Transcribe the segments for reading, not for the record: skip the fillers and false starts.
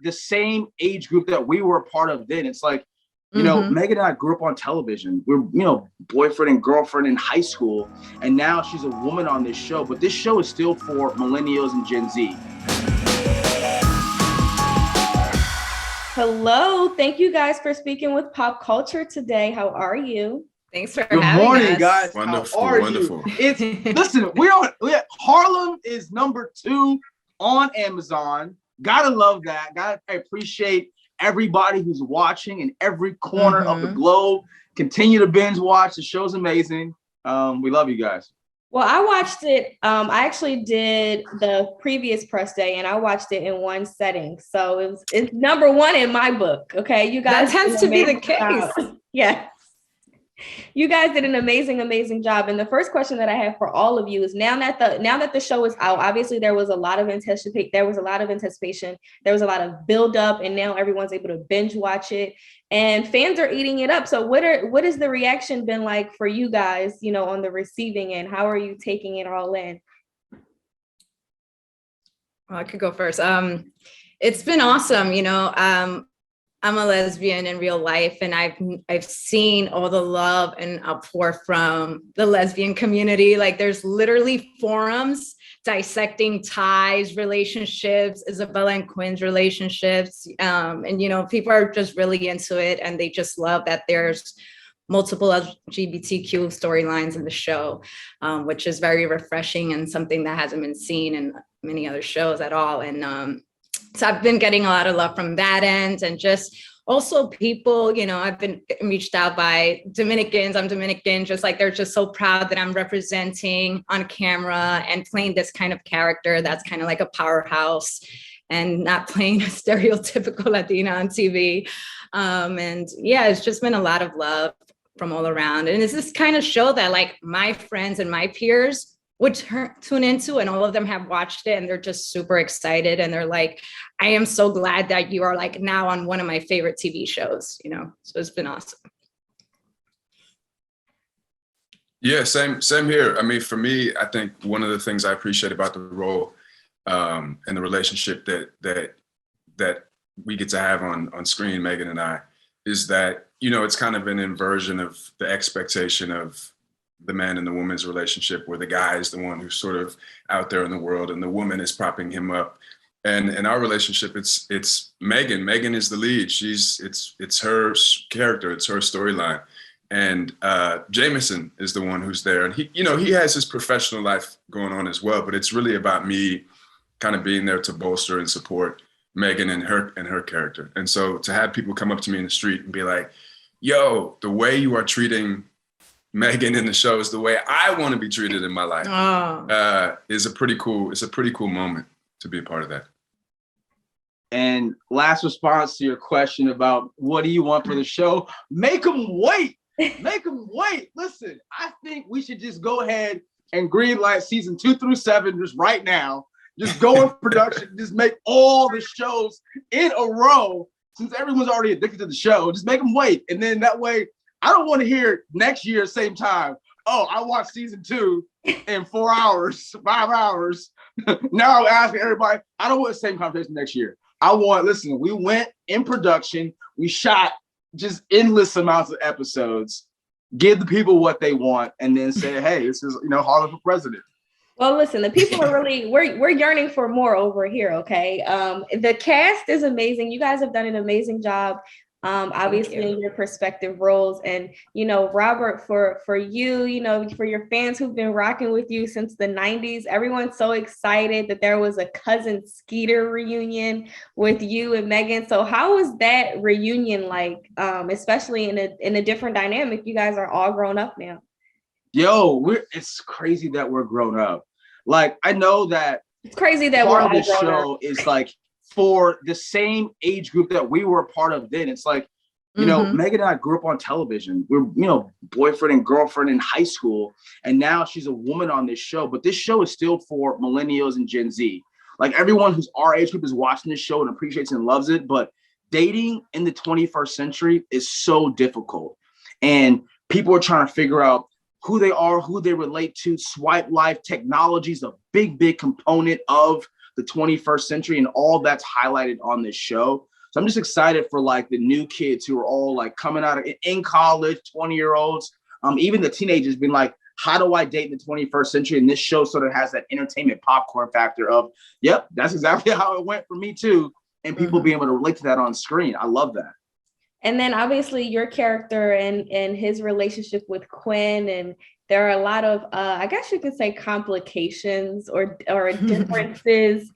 the same age group that we were a part of then. It's like, you know, Megan and I grew up on television. We're, you know, boyfriend and girlfriend in high school. And now she's a woman on this show. But this show is still for millennials and Gen Z. Hello. Thank you guys for speaking with Pop Culture today. How are you? Thanks for having us. Good morning, guys. Wonderful, How are wonderful. you? It's listen, Harlem is #2 on Amazon. Gotta love that. I appreciate everybody who's watching in every corner of the globe. Continue to binge watch. The show's amazing. We love you guys. Well, I watched it. I actually did the previous press day, and I watched it in one setting. So it's #1 in my book. Okay, you guys. That tends to be the case. Yeah. You guys did an amazing job. And the first question that I have for all of you is now that the show is out, obviously there was a lot of anticipation, there was a lot of build up, and now everyone's able to binge watch it and fans are eating it up. So what has the reaction been like for you guys, you know, on the receiving end? How are you taking it all in? Well, I could go first. It's been awesome, you know. I'm a lesbian in real life, and I've seen all the love and outpour from the lesbian community. Like, there's literally forums dissecting Ty's relationships, Isabella and Quinn's relationships, and you know, people are just really into it, and they just love that there's multiple LGBTQ storylines in the show, which is very refreshing and something that hasn't been seen in many other shows at all. And so I've been getting a lot of love from that end, and just also people, you know, I've been reached out by Dominicans. I'm Dominican, just like they're just so proud that I'm representing on camera and playing this kind of character that's kind of like a powerhouse and not playing a stereotypical Latina on TV. And yeah, it's just been a lot of love from all around. And it's this kind of show that like my friends and my peers would tune into, and all of them have watched it, and they're just super excited, and they're like, I am so glad that you are like now on one of my favorite TV shows, you know. So it's been awesome. Yeah, same here. I mean, for me, I think one of the things I appreciate about the role and the relationship that we get to have on screen, Megan and I, is that, you know, it's kind of an inversion of the expectation of the man and the woman's relationship, where the guy is the one who's sort of out there in the world and the woman is propping him up. And in our relationship, it's Megan. Megan is the lead. It's her character, it's her storyline. And Jameson is the one who's there. And he has his professional life going on as well, but it's really about me kind of being there to bolster and support Megan and her character. And so to have people come up to me in the street and be like, yo, the way you are treating Megan in the show is the way I want to be treated in my life. Is a pretty cool moment to be a part of that. And last response to your question about what do you want for the show? Make them wait. Make them wait. Listen, I think we should just go ahead and greenlight season 2 through 7 just right now. Just go in production. Just make all the shows in a row, since everyone's already addicted to the show. Just make them wait, and then that way, I don't want to hear next year, same time, oh, I watched season 2 in 4 hours, 5 hours. Now I'm asking everybody, I don't want the same conversation next year. Listen, we went in production, we shot just endless amounts of episodes, give the people what they want, and then say, hey, this is, you know, Harlem for president. Well, listen, the people are really, we're yearning for more over here, okay? The cast is amazing. You guys have done an amazing job. Obviously in your respective roles, and you know, Robert, for you, you know, for your fans who've been rocking with you since the 90s, everyone's so excited that there was a Cousin Skeeter reunion with you and Megan. So how was that reunion like, especially in a different dynamic? You guys are all grown up now. Yo, it's crazy that we're grown up. Like, I know that it's crazy that part we're of this show up. is like for the same age group that we were a part of then. It's like, you know, Megan and I grew up on television. We're, you know, boyfriend and girlfriend in high school. And now she's a woman on this show. But this show is still for millennials and Gen Z. Like, everyone who's our age group is watching this show and appreciates and loves it. But dating in the 21st century is so difficult. And people are trying to figure out who they are, who they relate to. Swipe life technology is a big component of the 21st century, and all that's highlighted on this show. So I'm just excited for like the new kids who are all like coming out in college, 20-year-olds, even the teenagers being like, how do I date in the 21st century? And this show sort of has that entertainment popcorn factor of, yep, that's exactly how it went for me too. And people being able to relate to that on screen. I love that. And then obviously your character and his relationship with Quinn, and there are a lot of, I guess you could say, complications or differences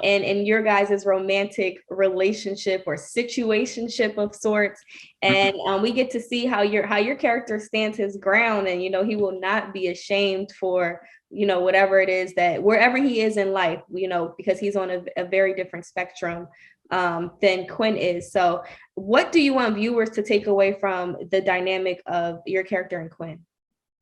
in your guys' romantic relationship or situationship of sorts. And we get to see how your character stands his ground, and, you know, he will not be ashamed for, you know, whatever it is that wherever he is in life, you know, because he's on a very different spectrum than Quinn is. So what do you want viewers to take away from the dynamic of your character and Quinn?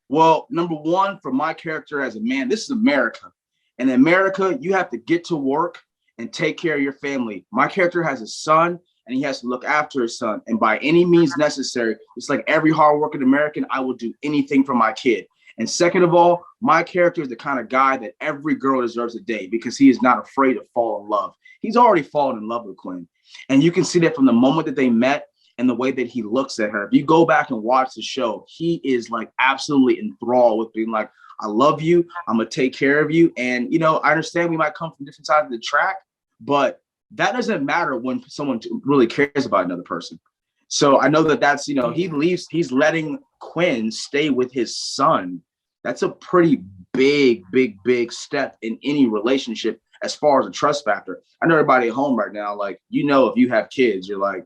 Well, number one, for my character as a man, this is America. And in America, you have to get to work and take care of your family. My character has a son, and he has to look after his son. And by any means necessary, it's like every hardworking American, I will do anything for my kid. And second of all, my character is the kind of guy that every girl deserves a date, because he is not afraid to fall in love. He's already fallen in love with Quinn. And you can see that from the moment that they met and the way that he looks at her. If you go back and watch the show, he is like absolutely enthralled with being like, I love you, I'm gonna take care of you. And, you know, I understand we might come from different sides of the track, but that doesn't matter when someone really cares about another person. So I know that that's, you know, he's letting Quinn stay with his son. That's a pretty big step in any relationship as far as a trust factor. I know everybody at home right now, like, you know, if you have kids, you're like,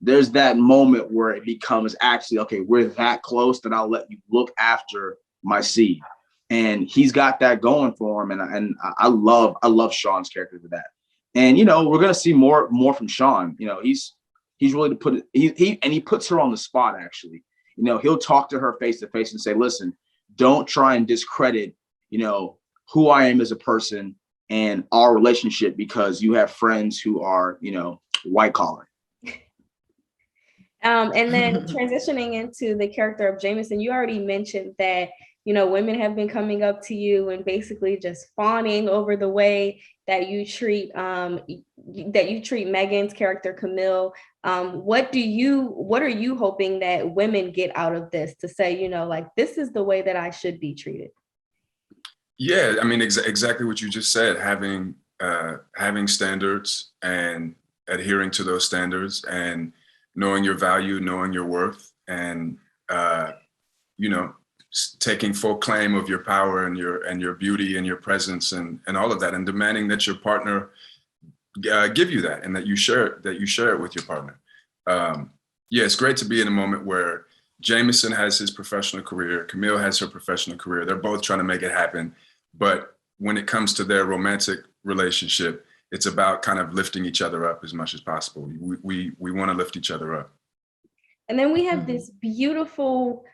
there's that moment where it becomes actually, okay, we're that close that I'll let you look after my seed. And he's got that going for him. And I love Shawn's character for that. And, you know, we're going to see more from Shawn. You know, he's really to put it, he puts her on the spot, actually. You know, he'll talk to her face to face and say, listen, don't try and discredit, you know, who I am as a person and our relationship because you have friends who are, you know, white collar. And then transitioning into the character of Jameson, you already mentioned that, you know, women have been coming up to you and basically just fawning over the way that you treat Megan's character, Camille. What are you hoping that women get out of this to say, you know, like, this is the way that I should be treated? Yeah, I mean, exactly what you just said, having standards and adhering to those standards and knowing your value, knowing your worth, and, you know, taking full claim of your power and your beauty and your presence and all of that, and demanding that your partner give you that and that you share it with your partner. Yeah, it's great to be in a moment where Jameson has his professional career, Camille has her professional career. They're both trying to make it happen. But when it comes to their romantic relationship, it's about kind of lifting each other up as much as possible. We want to lift each other up. And then we have this beautiful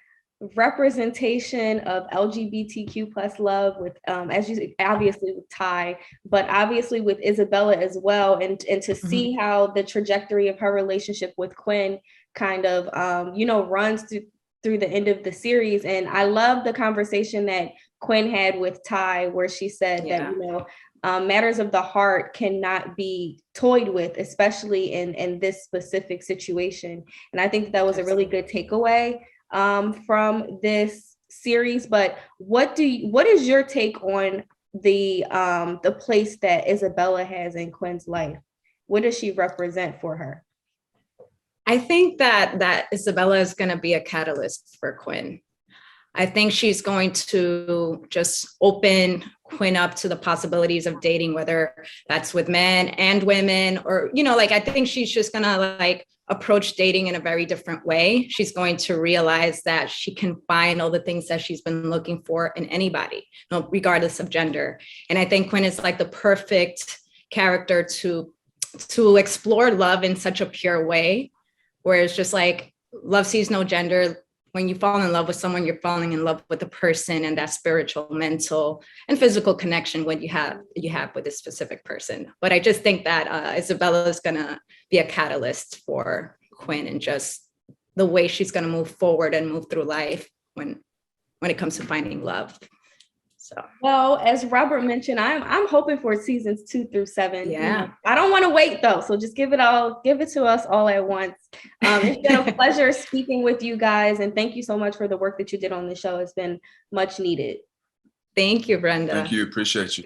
representation of LGBTQ plus love with, as you obviously with Ty, but obviously with Isabella as well. And to see how the trajectory of her relationship with Quinn kind of, you know, runs through the end of the series. And I love the conversation that Quinn had with Ty, where she said that, you know, matters of the heart cannot be toyed with, especially in this specific situation. And I think that was a really good takeaway from this series. But what is your take on the place that Isabella has in Quinn's life? What does she represent for her? I think that Isabella is going to be a catalyst for Quinn. I think she's going to just open Quinn up to the possibilities of dating, whether that's with men and women, or, you know, like, I think she's just going to like approach dating in a very different way. She's going to realize that she can find all the things that she's been looking for in anybody, you know, regardless of gender. And I think Quinn is like the perfect character to explore love in such a pure way, where it's just like, love sees no gender. When you fall in love with someone, you're falling in love with the person and that spiritual, mental, and physical connection when you have with a specific person. But I just think that Isabella is going to be a catalyst for Quinn, and just the way she's going to move forward and move through life when it comes to finding love. So Well, as Robert mentioned, I'm hoping for seasons 2 through 7. Yeah. I don't want to wait though, so just give it to us all at once. It's been a pleasure speaking with you guys, and thank you so much for the work that you did on the show. It's been much needed. thank you, Brenda. Thank you. Appreciate you.